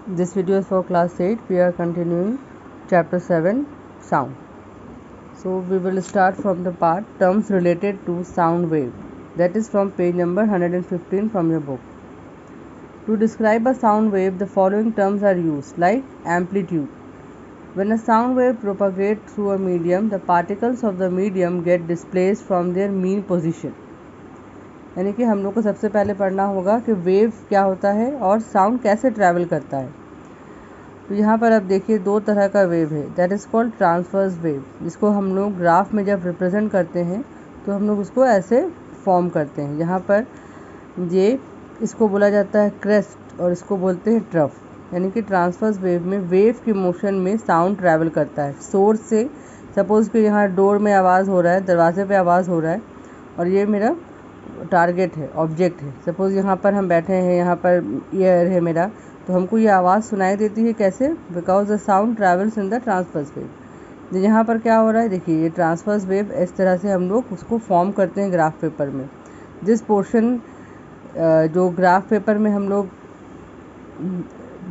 This video is for class 8. We are continuing chapter 7 sound. So we will start from the part terms related to sound wave, that is from page number 115 from your book. To describe a sound wave, the following terms are used, like amplitude. When a sound wave propagates through a medium, the particles of the medium get displaced from their mean position. यानी कि हम लोग को सबसे पहले पढ़ना होगा कि वेव क्या होता है और साउंड कैसे ट्रैवल करता है। तो यहाँ पर अब देखिए दो तरह का वेव है, that is called transverse wave, जिसको हम लोग ग्राफ में जब रिप्रेजेंट करते हैं तो हम लोग उसको ऐसे फॉर्म करते हैं। यहाँ पर ये इसको बोला जाता है क्रेस्ट और इसको बोलते हैं ट्रफ। यानी कि ट्रांसवर्स वेव में वेव की मोशन में साउंड ट्रैवल करता है सोर्स से। सपोज़ कि यहाँ डोर में आवाज़ हो रहा है, दरवाजे पे आवाज़ हो रहा है और ये मेरा टारगेट है, ऑब्जेक्ट है। सपोज़ यहाँ पर हम बैठे हैं, यहाँ पर ईयर है मेरा, तो हमको ये आवाज़ सुनाई देती है कैसे? Because the sound travels in the transverse wave. यहाँ पर क्या हो रहा है, देखिए ये ट्रांसवर्स वेव इस तरह से हम लोग उसको फॉर्म करते हैं ग्राफ पेपर में। जिस पोर्शन जो ग्राफ पेपर में हम लोग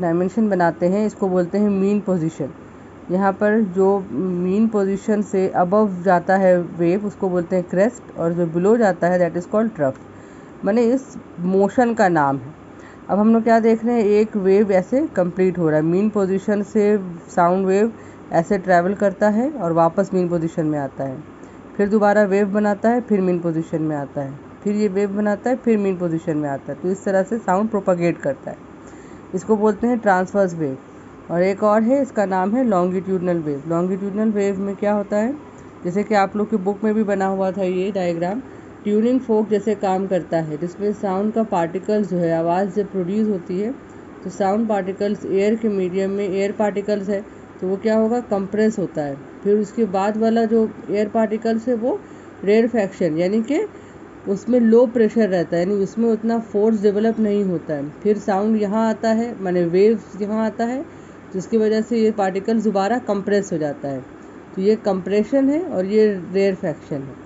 डायमेंशन बनाते हैं इसको बोलते हैं मीन पोजीशन। यहाँ पर जो मीन पोजीशन से अबव जाता है वेव उसको बोलते हैं क्रेस्ट और जो बिलो जाता है दैट इज़ कॉल्ड ट्रफ, माने इस मोशन का नाम है। अब हम लोग क्या देख रहे हैं, एक वेव ऐसे कंप्लीट हो रहा है, मीन पोजीशन से साउंड वेव ऐसे ट्रैवल करता है और वापस मीन पोजीशन में आता है, फिर दोबारा वेव बनाता है, फिर मीन पोजीशन में आता है, फिर ये वेव बनाता है, फिर मीन पोजीशन में आता है। तो इस तरह से साउंड प्रोपागेट करता है, इसको बोलते हैं ट्रांसवर्स वेव। और एक और है, इसका नाम है लॉन्गिट्यूडनल वेव। लॉन्गिट्यूडनल वेव में क्या होता है, जैसे कि आप लोग की बुक में भी बना हुआ था ये डायग्राम, ट्यूनिंग फोक जैसे काम करता है, जिसमें साउंड का पार्टिकल्स जो है, आवाज़ जब प्रोड्यूस होती है तो साउंड पार्टिकल्स एयर के मीडियम में, एयर पार्टिकल्स है तो वो क्या होगा, कंप्रेस होता है। फिर उसके बाद वाला जो एयर पार्टिकल्स है वो रेयरफैक्शन, यानी कि उसमें लो प्रेशर रहता है, यानी उसमें उतना फोर्स डेवलप नहीं होता है। फिर साउंड यहाँ आता है, माने वेव्स यहाँ आता है, जिसकी वजह से ये पार्टिकल्स दोबारा कंप्रेस हो जाता है। तो ये कंप्रेशन है और ये रेयरफैक्शन है।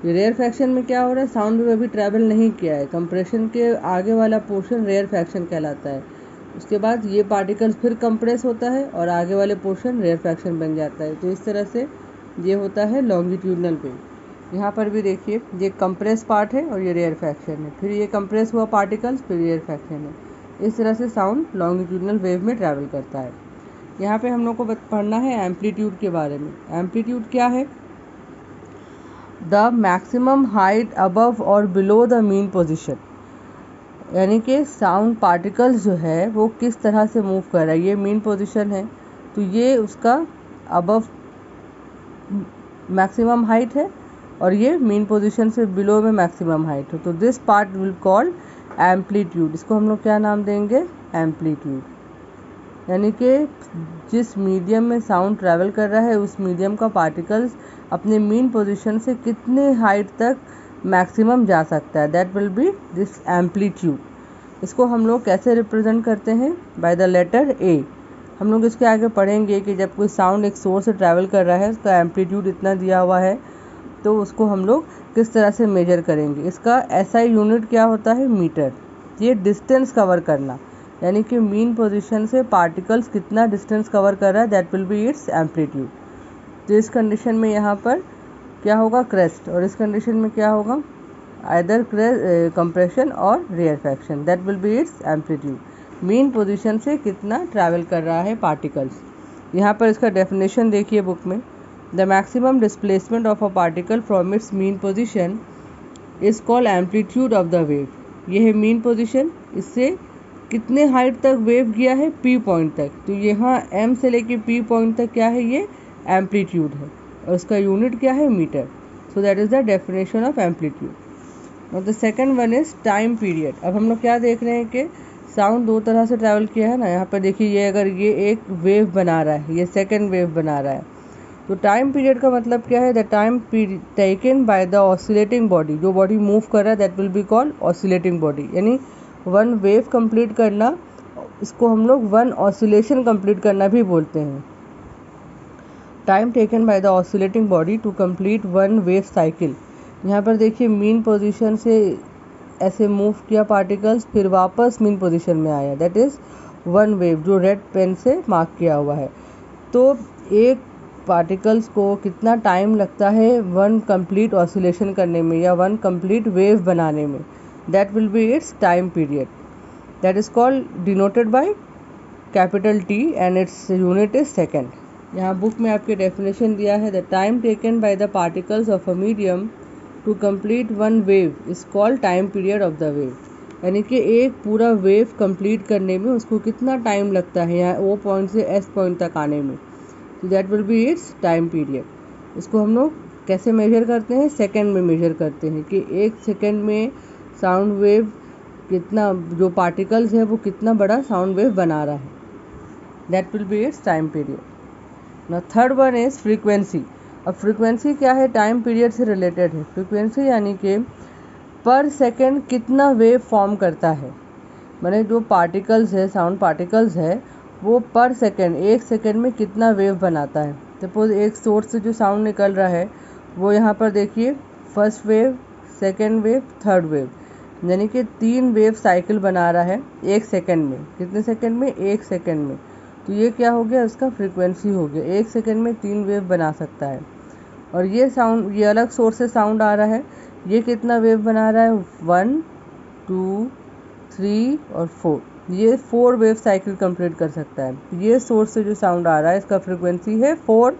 ये रेयरफैक्शन में क्या हो रहा है, साउंड वेव अभी ट्रैवल नहीं किया है, कंप्रेशन के आगे वाला पोर्शन रेयरफैक्शन कहलाता है। उसके बाद ये पार्टिकल्स फिर कंप्रेस होता है और आगे वाले पोर्शन रेयरफैक्शन बन जाता है। तो इस तरह से ये होता है लॉन्गिट्यूडनल वेव। यहाँ पर भी देखिए ये कंप्रेस पार्ट है और ये रेयरफैक्शन है, फिर ये कंप्रेस हुआ पार्टिकल्स, फिर रेयरफैक्शन है। इस तरह से साउंड लॉन्गिट्यूडनल वेव में ट्रैवल करता है। यहाँ पे हम लोग को पढ़ना है एम्पलीट्यूड के बारे में। एम्पलीट्यूड क्या है? द मैक्सिमम हाइट अबव और बिलो द मीन पोजीशन, यानी कि साउंड पार्टिकल्स जो है वो किस तरह से मूव कर रहा है। ये मीन पोजीशन है तो ये उसका अबव मैक्सिमम हाइट है और ये मीन पोजीशन से बिलो में मैक्सिमम हाइट है। तो this part will called amplitude. इसको हम लोग क्या नाम देंगे, एम्पलीट्यूड। यानी कि जिस मीडियम में साउंड ट्रैवल कर रहा है उस मीडियम का पार्टिकल्स अपने मीन पोजीशन से कितने हाइट तक मैक्सिमम जा सकता है, that will B this amplitude. इसको हम लोग कैसे रिप्रेजेंट करते हैं, बाय द लेटर ए। हम लोग इसके आगे पढ़ेंगे कि जब कोई साउंड एक सोर्स से ट्रैवल कर रहा है उसका एम्पलीट्यूड इतना दिया हुआ है तो उसको हम लोग किस तरह से मेजर करेंगे। इसका एसआई यूनिट क्या होता है, मीटर। ये डिस्टेंस कवर करना, यानी कि मीन पोजीशन से पार्टिकल्स कितना डिस्टेंस कवर कर रहा है, that will be it's amplitude. तो इस कंडीशन में यहाँ पर क्या होगा, क्रेस्ट, और इस कंडीशन में क्या होगा, आइदर कंप्रेशन और rarefaction, that will be it's amplitude. Mean position से कितना ट्रैवल कर रहा है पार्टिकल्स। यहाँ पर इसका डेफिनेशन देखिए बुक में, the maximum displacement of a particle from its mean position is called amplitude of the wave. ये है मीन पोजीशन, इससे कितने हाइट तक वेव गया है, पी पॉइंट तक। तो यहाँ एम से लेके पी पॉइंट तक क्या है, ये एम्पलीट्यूड है और उसका यूनिट क्या है, metre. So that is the definition of amplitude. और the second one is time period. अब हम लोग क्या देख रहे हैं कि साउंड दो तरह से ट्रैवल किया है ना। यहाँ पर देखिए ये अगर ये एक वेव बना रहा है, ये सेकेंड वेव बना रहा है, तो टाइम पीरियड का मतलब क्या है, the time taken by the oscillating body. जो बॉडी मूव कर रहा है that will be called oscillating body. यानी वन वेव कंप्लीट करना, इसको हम लोग वन ऑसिलेशन कंप्लीट करना भी बोलते हैं। Time taken by the oscillating body to complete one wave cycle. यहाँ पर देखिए मीन पोजीशन से ऐसे मूव किया पार्टिकल्स, फिर वापस मीन पोजीशन में आया, दैट इज़ वन वेव, जो रेड पेन से मार्क किया हुआ है। तो एक पार्टिकल्स को कितना टाइम लगता है वन कंप्लीट ऑसिलेशन करने में या वन कंप्लीट वेव बनाने में, that will be its time period, that is called denoted by capital T and its unit is second. यहाँ बुक में आपके डेफिनेशन दिया है, the time taken by the particles of a medium to complete one wave is called time period of the wave. यानी कि एक पूरा wave complete करने में उसको कितना टाइम लगता है यहाँ O पॉइंट से S पॉइंट तक आने में, तो that will be its time period. इसको हम लोग कैसे मेजर करते हैं, सेकेंड में मेजर करते हैं कि एक सेकेंड में साउंड वेव कितना, जो पार्टिकल्स है वो कितना बड़ा साउंड वेव बना रहा है, that will be its time period. ना थर्ड वन इज फ्रीक्वेंसी। अब फ्रीक्वेंसी क्या है, टाइम पीरियड से रिलेटेड है। फ्रीक्वेंसी यानी कि पर सेकेंड कितना वेव फॉर्म करता है, मैंने जो पार्टिकल्स है, साउंड पार्टिकल्स है, वो पर सेकेंड एक सेकेंड में कितना वेव बनाता है। सपोज एक सोर्स से जो साउंड निकल रहा है वो यहाँ पर देखिए, first wave, second wave, third wave, यानी कि 3 वेव साइकिल बना रहा है एक सेकेंड में। कितने सेकेंड में, एक सेकेंड में। तो ये क्या हो गया, उसका फ्रीक्वेंसी हो गया, एक सेकेंड में 3 वेव बना सकता है। और ये साउंड, ये अलग सोर्स से साउंड आ रहा है, ये कितना वेव बना रहा है, 1 2 3 और 4, ये 4 वेव साइकिल कंप्लीट कर सकता है। ये सोर्स से जो साउंड आ रहा है इसका फ्रीक्वेंसी है 4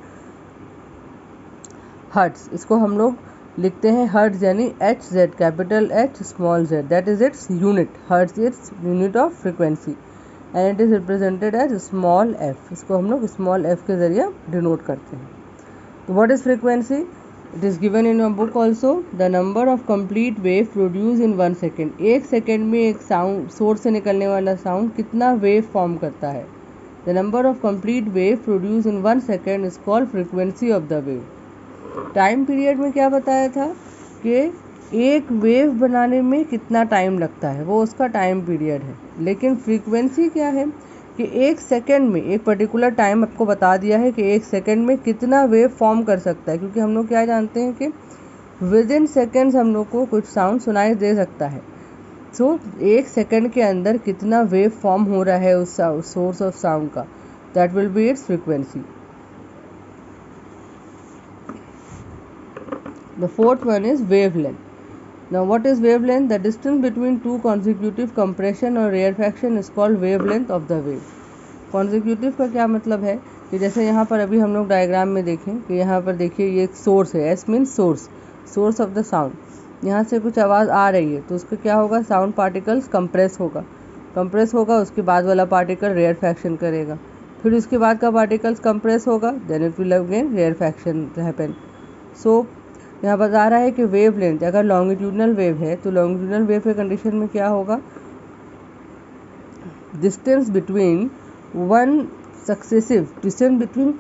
हर्ट्ज। इसको हम लोग लिखते हैं हर्ट्ज, यानी HZ, capital H small z, that is its unit. Hertz its unit of frequency and it is represented as small f। इसको हम लोग स्मॉल f के जरिए डिनोट करते हैं। तो what is frequency, it is given in your book also, the number of complete wave produce in 1 second. एक second में एक साउंड, सोर्स से निकलने वाला साउंड कितना वेव फॉर्म करता है, the number of complete wave produce in 1 second is called frequency of the wave. Time period में क्या बताया था कि एक वेव बनाने में कितना टाइम लगता है, वो उसका टाइम पीरियड है। लेकिन फ्रीक्वेंसी क्या है कि एक सेकेंड में, एक पर्टिकुलर टाइम आपको बता दिया है कि एक सेकेंड में कितना वेव फॉर्म कर सकता है, क्योंकि हम लोग क्या जानते हैं कि विद इन सेकेंड्स हम लोग को कुछ साउंड सुनाई दे सकता है। सो एक सेकेंड के अंदर कितना वेव फॉर्म हो रहा है उस सोर्स ऑफ साउंड का, that will be it's frequency. The fourth one is wavelength. Now what is wavelength? The distance between two consecutive compression or rarefaction is called wavelength of the wave. Consecutive का क्या मतलब है कि जैसे यहाँ पर अभी हम लोग डायग्राम में देखें कि यहाँ पर देखिए ये एक सोर्स है, S means source, source of the sound. यहाँ से कुछ आवाज़ आ रही है तो उसका क्या होगा, साउंड पार्टिकल्स कंप्रेस होगा, कंप्रेस होगा, उसके बाद वाला पार्टिकल रेयरफैक्शन करेगा, फिर उसके बाद का पार्टिकल्स कंप्रेस होगा, then it will again rarefaction happen. So यहाँ बता रहा है कि वेव लेंथ, अगर लॉन्गिट्यूडनल वेव है तो लॉन्गिट्यूडनल वेव के कंडीशन में क्या होगा, distance between one successive, distance between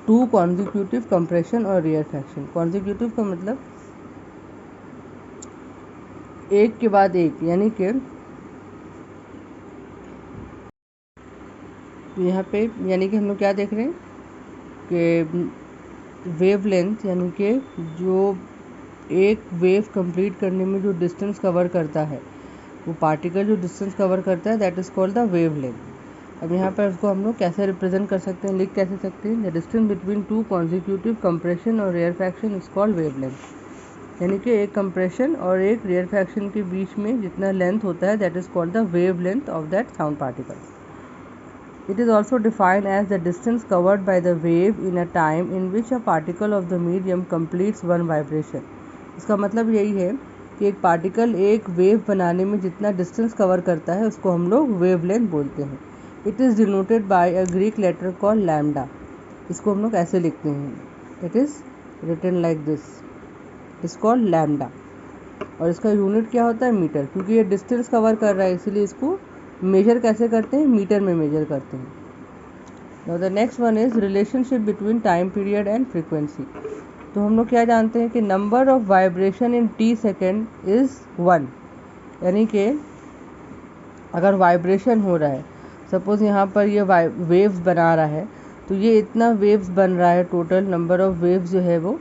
2 consecutive compression और रेयरफैक्शन। कॉन्जिक्यूटिव का मतलब एक के बाद एक, यानी कि यहाँ पे यानी कि हम लोग क्या देख रहे हैं कि वेव लेंथ, यानी कि जो एक वेव कंप्लीट करने में जो डिस्टेंस कवर करता है, वो पार्टिकल जो डिस्टेंस कवर करता है, that is called the wave length. अब यहाँ पर उसको हम लोग कैसे रिप्रेजेंट कर सकते हैं, लिख कैसे सकते हैं, the distance between 2 consecutive compression और rarefaction is called wavelength. यानी कि एक कंप्रेशन और एक रेयरफैक्शन के बीच में जितना लेंथ होता है, that is called the wave length of that sound particle. It is also defined as the distance covered by the wave in a time in which a particle of the medium completes one vibration. इसका मतलब यही है कि एक particle एक wave बनाने में जितना डिस्टेंस कवर करता है उसको हम लोग वेवलेंथ बोलते हैं। It is denoted by a Greek letter called lambda. इसको हम लोग ऐसे लिखते हैं, it is written like this, it is called lambda। और इसका यूनिट क्या होता है, मीटर, क्योंकि ये डिस्टेंस कवर कर रहा है इसीलिए इसको मेजर कैसे करते हैं, मीटर में मेजर करते हैं। Now the next one is relationship between time period and frequency. तो हम लोग क्या जानते हैं कि number of vibration in T second is 1, यानी कि अगर वाइब्रेशन हो रहा है, सपोज़ यहाँ पर ये वेव्स बना रहा है, तो ये इतना वेव्स बन रहा है, टोटल नंबर ऑफ वेव्स जो है वो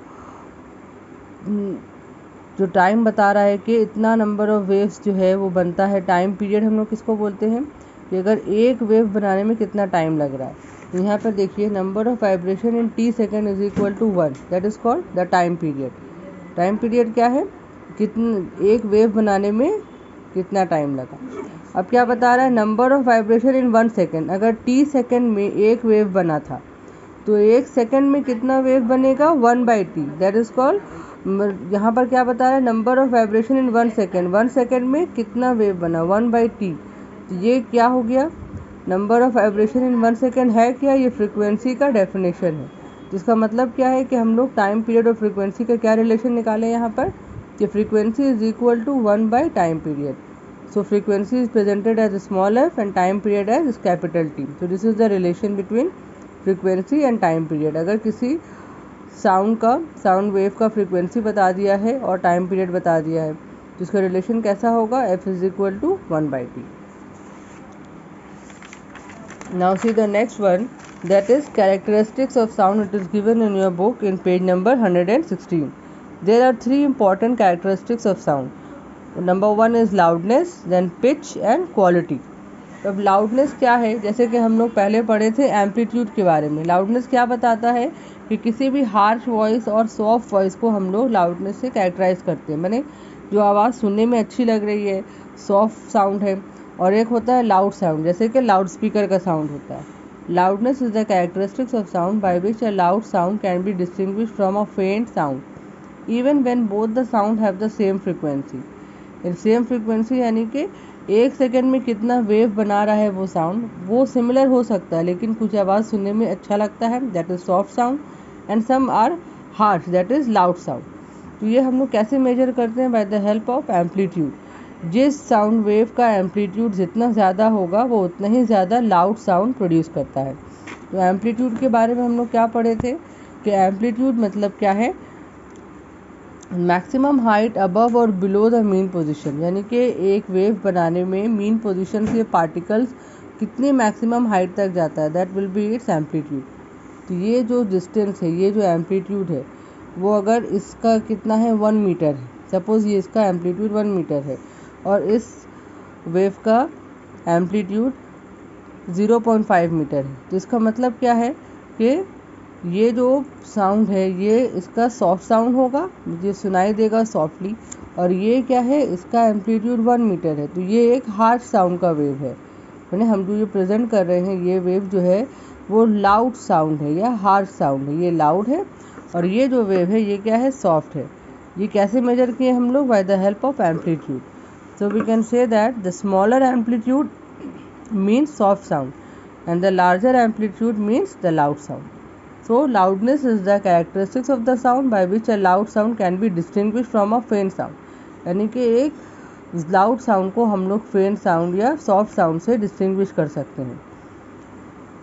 जो टाइम बता रहा है कि इतना नंबर ऑफ वेव्स जो है वो बनता है। टाइम पीरियड हम लोग किसको बोलते हैं कि अगर एक वेव बनाने में कितना टाइम लग रहा है। तो यहाँ पर देखिए number of vibration in T second is equal to 1, that is called the time period. Time period क्या है, एक वेव बनाने में कितना टाइम लगा। अब क्या बता रहा है, number of vibration in 1 second. अगर टी सेकेंड में एक वेव बना था तो एक सेकेंड में कितना वेव बनेगा, 1/t, दैट इज कॉल्ड। यहाँ पर क्या बता रहा है, number of vibration in 1 second. 1 second में कितना वेव बना, 1/t। तो ये क्या हो गया, number of vibration in 1 second है क्या, ये फ्रीक्वेंसी का डेफिनेशन है। जिसका मतलब क्या है कि हम लोग टाइम पीरियड और फ्रीक्वेंसी का क्या रिलेशन निकालें यहाँ पर, कि frequency is equal to 1 time period. So frequency is presented as small f and time period as capital T. So this is the relation between frequency and time period. अगर किसी sound wave का frequency बता दिया है और time period बता दिया है तो इसका रिलेशन कैसा होगा, f is equal to 1/t. Now see the next one, that is characteristics of sound. It is given in your book in page number 116. There are 3 important characteristics of sound. Number 1 is loudness, then pitch and quality. अब loudness क्या है, जैसे कि हम लोग पहले पढ़े थे एम्पलीट्यूड के बारे में। लाउडनेस क्या बताता है कि किसी भी हार्श वॉइस और सॉफ्ट वॉइस को हम लोग लाउडनेस से कैरेक्टराइज करते हैं। मैंने जो आवाज़ सुनने में अच्छी लग रही है सॉफ्ट साउंड है, और एक होता है लाउड साउंड, जैसे कि लाउड स्पीकर का साउंड होता है। Loudness is the characteristics of sound by which a loud sound can be distinguished from a faint sound even when both the sound have the same frequency. Same frequency यानी कि एक second में कितना wave बना रहा है वो sound, वो सिमिलर हो सकता है, लेकिन कुछ आवाज़ सुनने में अच्छा लगता है, that is soft sound, and some are harsh, that is loud sound. तो ये हम लोग कैसे मेजर करते हैं, by the help of amplitude. जिस साउंड वेव का एम्पलीट्यूड जितना ज़्यादा होगा वो उतना ही ज़्यादा लाउड साउंड प्रोड्यूस करता है। तो एम्पलीट्यूड के बारे में हम लोग क्या पढ़े थे कि एम्पलीट्यूड मतलब क्या है, मैक्सिमम हाइट अबव और बिलो द मीन पोजीशन, यानी कि एक वेव बनाने में मीन पोजीशन से पार्टिकल्स कितनी मैक्सिमम हाइट तक जाता है, that will be it's amplitude. तो ये जो डिस्टेंस है, ये जो एम्पलीट्यूड है, वो अगर इसका कितना है 1 मीटर है, सपोज़ ये इसका एम्पलीट्यूड 1 मीटर है और इस वेव का एम्पलीट्यूड 0.5 मीटर है, तो इसका मतलब क्या है कि ये जो साउंड है ये इसका सॉफ्ट साउंड होगा, मुझे सुनाई देगा सॉफ्टली, और ये क्या है, इसका एम्पलीट्यूड 1 मीटर है, तो ये एक हार्श साउंड का वेव है। यानी हम जो ये प्रेजेंट कर रहे हैं ये वेव जो है वो लाउड साउंड है या हार्श साउंड है, ये लाउड है, और ये जो वेव है ये क्या है, सॉफ्ट है। ये कैसे मेजर किए हम लोग, by the help of amplitude. So we can say that the smaller amplitude means soft sound and the larger amplitude means the loud sound. So loudness is the characteristics of the sound by which a loud sound can be distinguished from a faint sound. यानी कि एक loud sound को हम लोग फेंट sound या soft sound से distinguish कर सकते हैं।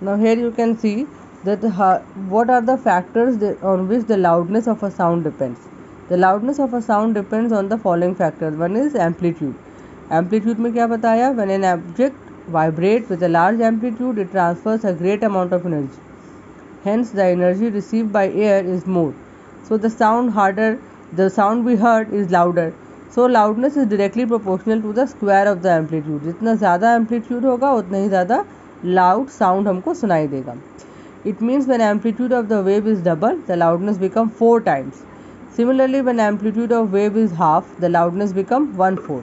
Now here you can see that what are the factors on which the loudness of a sound depends. The loudness of a sound depends on the following factors. One is amplitude. Amplitude में क्या बताया, when an object vibrates with a large amplitude it transfers a great amount of energy. Hence the energy received by air is more, so the sound we heard is louder. So loudness is directly proportional to the square of the amplitude. जितना ज़्यादा amplitude होगा उतना ही ज़्यादा loud sound हमको सुनाई देगा। It means when amplitude of the wave is double, the loudness become 4 times. Similarly, when amplitude of wave is half, the loudness become 1/4.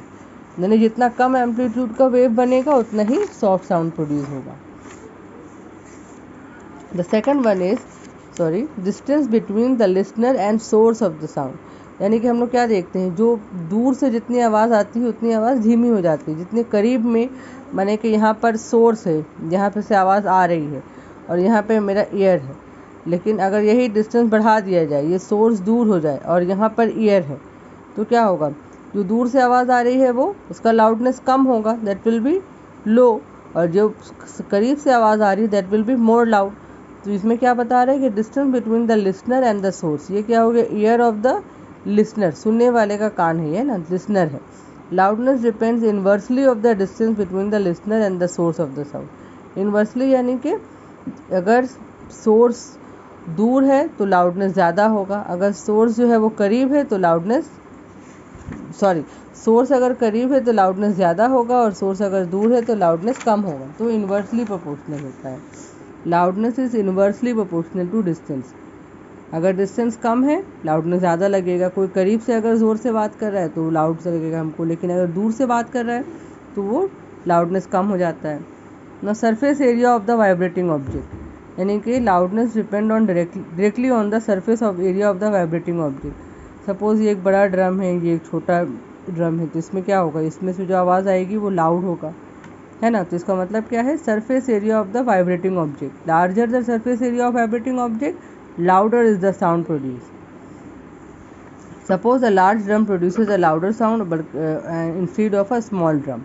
यानी जितना कम एम्पलीट्यूड का वेव बनेगा उतना ही सॉफ्ट साउंड प्रोड्यूस होगा। The second one is distance between the listener and source of the sound. यानी कि हम लोग क्या देखते हैं, जो दूर से जितनी आवाज़ आती है उतनी आवाज़ धीमी हो जाती है, जितने करीब में, माने कि यहाँ पर सोर्स है, यहाँ पे से आवाज़ आ रही है और यहाँ पे मेरा ईयर है, लेकिन अगर यही डिस्टेंस बढ़ा दिया जाए, ये सोर्स दूर हो जाए और यहाँ पर ईयर है, तो क्या होगा, जो दूर से आवाज़ आ रही है वो उसका लाउडनेस कम होगा, दैट विल बी लो, और जो करीब से आवाज़ आ रही है that will be more loud. तो इसमें क्या बता रहे हैं कि distance between the listener and the source, ये क्या हो गया, ईयर ऑफ द लिसनर, सुनने वाले का कान है ये ना, लिसनर है। Loudness depends inversely of the distance between the listener and the source of the sound. Inversely यानी कि अगर सोर्स दूर है तो लाउडनेस ज़्यादा होगा, अगर सोर्स जो है वो करीब है तो लाउडनेस सॉरी, सोर्स अगर करीब है तो लाउडनेस ज़्यादा होगा और सोर्स अगर दूर है तो लाउडनेस कम होगा, तो इन्वर्सली प्रोपोर्शनल होता है। Loudness is inversely proportional to distance. अगर डिस्टेंस कम है लाउडनेस ज़्यादा लगेगा। कोई करीब से अगर ज़ोर से बात कर रहा है तो लाउड से लगेगा हमको, लेकिन अगर दूर से बात कर रहा है तो वो लाउडनेस कम हो जाता है ना। Surface area of the vibrating object, यानी कि loudness depend on directly on the surface of area of the vibrating object. Suppose ये एक बड़ा ड्रम है, ये एक छोटा ड्रम है, तो इसमें क्या होगा, इसमें से जो आवाज़ आएगी वो लाउड होगा, है ना। तो इसका मतलब क्या है, surface area of the vibrating object, larger the surface area of vibrating object, louder is the sound produced. Suppose a large drum produces a louder sound but instead of a small drum.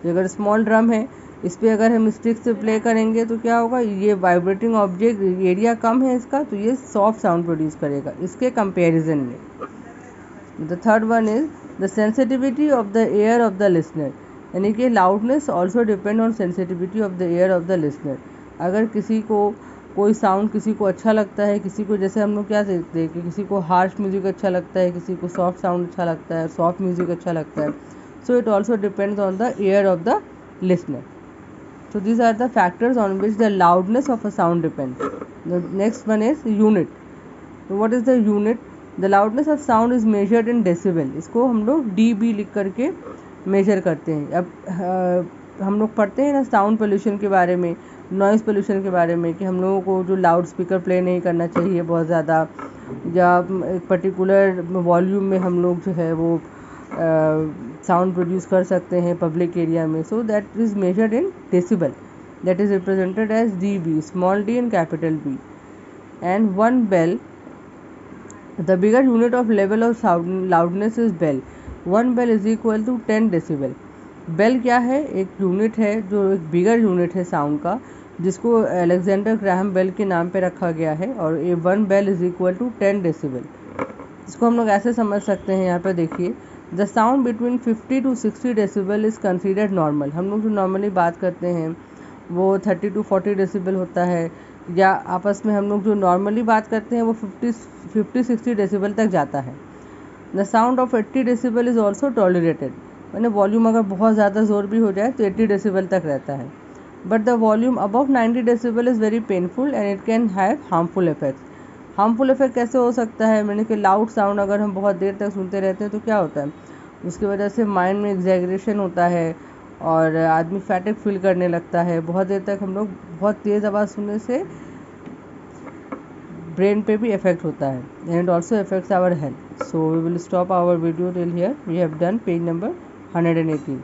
अगर small drum है, इस पर अगर हम stick से play करेंगे तो क्या होगा, ये वाइब्रेटिंग ऑब्जेक्ट एरिया कम है इसका, तो ये सॉफ्ट साउंड प्रोड्यूस करेगा इसके कंपैरिजन में। The third one is the sensitivity of the ear of the listener, यानी कि loudness also depend on sensitivity of the ear of the listener. अगर किसी को कोई साउंड किसी को अच्छा लगता है, किसी को, जैसे हम लोग क्या देखते हैं कि किसी को हार्श म्यूजिक अच्छा लगता है, किसी को सॉफ्ट साउंड अच्छा लगता है, सॉफ्ट म्यूजिक अच्छा लगता है, so it also depends on the ear of the listener. So these are the factors on which the loudness of a sound depends. The next one is unit. तो what is the unit? The loudness of sound is measured in decibel. इसको हम लोग dB लिख करके major करते हैं। अब हम लोग पढ़ते हैं ना साउंड पोल्यूशन के बारे में, नॉइज़ पोल्यूशन के बारे में, कि हम लोगों को जो लाउड स्पीकर प्ले नहीं करना चाहिए बहुत ज़्यादा, या एक पर्टिकुलर वॉल्यूम में हम लोग जो है वो साउंड प्रोड्यूस कर सकते हैं पब्लिक एरिया में। So that is measured in decibel, that is represented as dB, small d and capital B। And one bel, the bigger unit of level of sound loudness is bel. One bel is equal to 10 decibel. Bel क्या है? एक unit है, जो एक bigger unit है sound का, जिसको Alexander Graham bell के नाम पे रखा गया है, और ये one bel is equal to 10 decibel. इसको हम लोग ऐसे समझ सकते हैं, यहाँ पे देखिए, the sound between 50 to 60 decibel is considered normal. हम लोग जो नॉर्मली बात करते हैं वो 30 to 40 डेसिबल होता है, या आपस में हम लोग जो नॉर्मली बात करते हैं वो 50-60 डेसिबल तक जाता है। The sound of 80 decibel is also tolerated, मैंने वॉल्यूम अगर बहुत ज़्यादा ज़ोर भी हो जाए तो 80 डेसिबल तक रहता है। But the volume above 90 decibel is very painful and it can have harmful effects. Harmful effect कैसे हो सकता है? मैंने कि लाउड साउंड अगर हम बहुत देर तक सुनते रहते हैं तो क्या होता है, उसकी वजह से माइंड में एग्जैगरेशन होता है और आदमी फैटिक फील करने लगता है। बहुत देर तक हम लोग बहुत तेज़ आवाज़ सुनने से ब्रेन पे भी इफेक्ट होता है, and also effects our health. So we will stop our video till here. We have done page number 118।